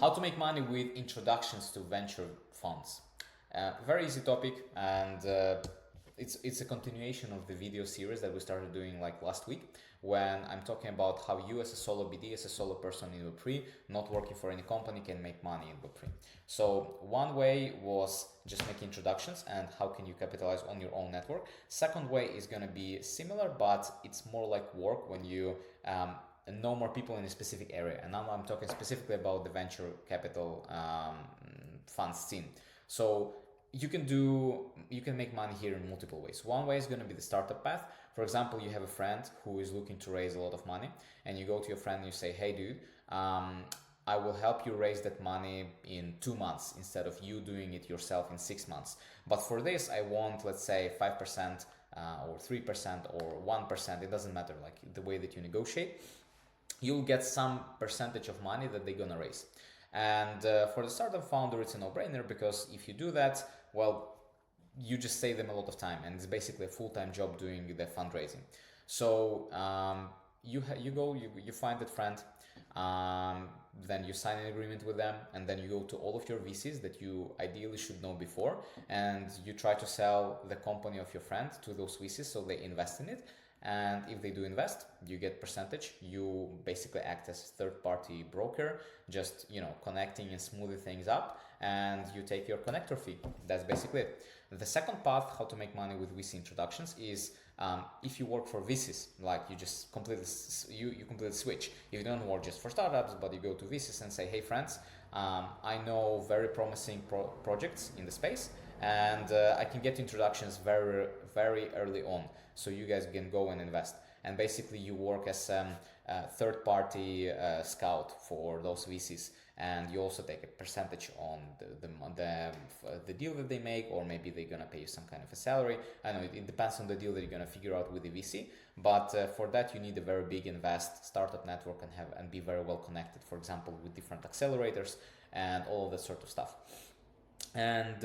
How to make money with introductions to venture funds. Very easy topic, and it's a continuation of the video series that we started doing like last week, when I'm talking about how you as a solo BD, as a solo person in Web3, not working for any company, can make money in Web3. So one way was just making introductions and how can you capitalize on your own network. Second way is going to be similar, but it's more like work when you know more people in a specific area. And now I'm talking specifically about the venture capital fund scene. So you can make money here in multiple ways. One way is going to be the startup path. For example, you have a friend who is looking to raise a lot of money, and you go to your friend and you say, hey dude, I will help you raise that money in 2 months instead of you doing it yourself in 6 months. But for this, I want, let's say, 5% or 3% or 1%. It doesn't matter, like the way that you negotiate. You'll get some percentage of money that they're gonna raise. And for the startup founder, it's a no-brainer, because if you do that, well, you just save them a lot of time, and it's basically a full-time job doing the fundraising. So you find that friend, then you sign an agreement with them, and then you go to all of your VCs that you ideally should know before, and you try to sell the company of your friend to those VCs so they invest in it. And if they do invest, you get percentage. You basically act as third-party broker, just connecting and smoothing things up, and you take your connector fee. That's basically it. The second path, how to make money with VC introductions, is if you work for VCs, like you just completely switch. If you don't work just for startups, but you go to VCs and say, hey friends, I know very promising projects in the space, and I can get introductions very, very early on, so you guys can go and invest. And basically you work as a third-party scout for those VCs, and you also take a percentage on the deal that they make, or maybe they're gonna pay you some kind of a salary. I know it depends on the deal that you're gonna figure out with the VC, but for that you need a very big startup network and be very well connected, for example, with different accelerators and all of that sort of stuff. And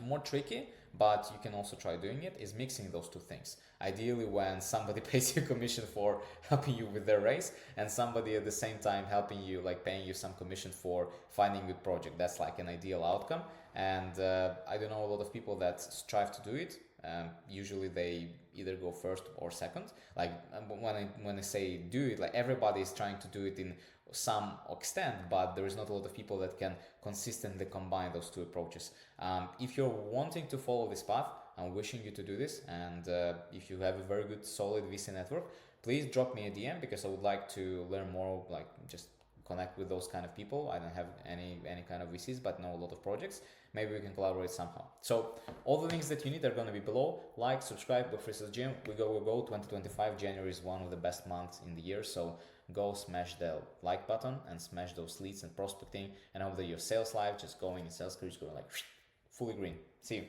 more tricky, but you can also try doing it, is mixing those two things. Ideally, when somebody pays you commission for helping you with their raise, and somebody at the same time helping you, like paying you some commission for finding a good project. That's like an ideal outcome. And I don't know a lot of people that strive to do it. Usually they either go first or second. Like when I say do it, like everybody is trying to do it in some extent, but there is not a lot of people that can consistently combine those two approaches. If you're wanting to follow this path, I'm wishing you to do this. And if you have a very good solid VC network, please drop me a DM, because I would like to learn more, like just connect with those kind of people. I don't have any kind of VCs, but know a lot of projects. Maybe we can collaborate somehow. So all the links that you need are going to be below. Like, subscribe, go Freestyles Gym. We go 2025. January is one of the best months in the year, so go smash the like button and smash those leads and prospecting. And over your sales life, just going in sales careers, going like fully green. See you.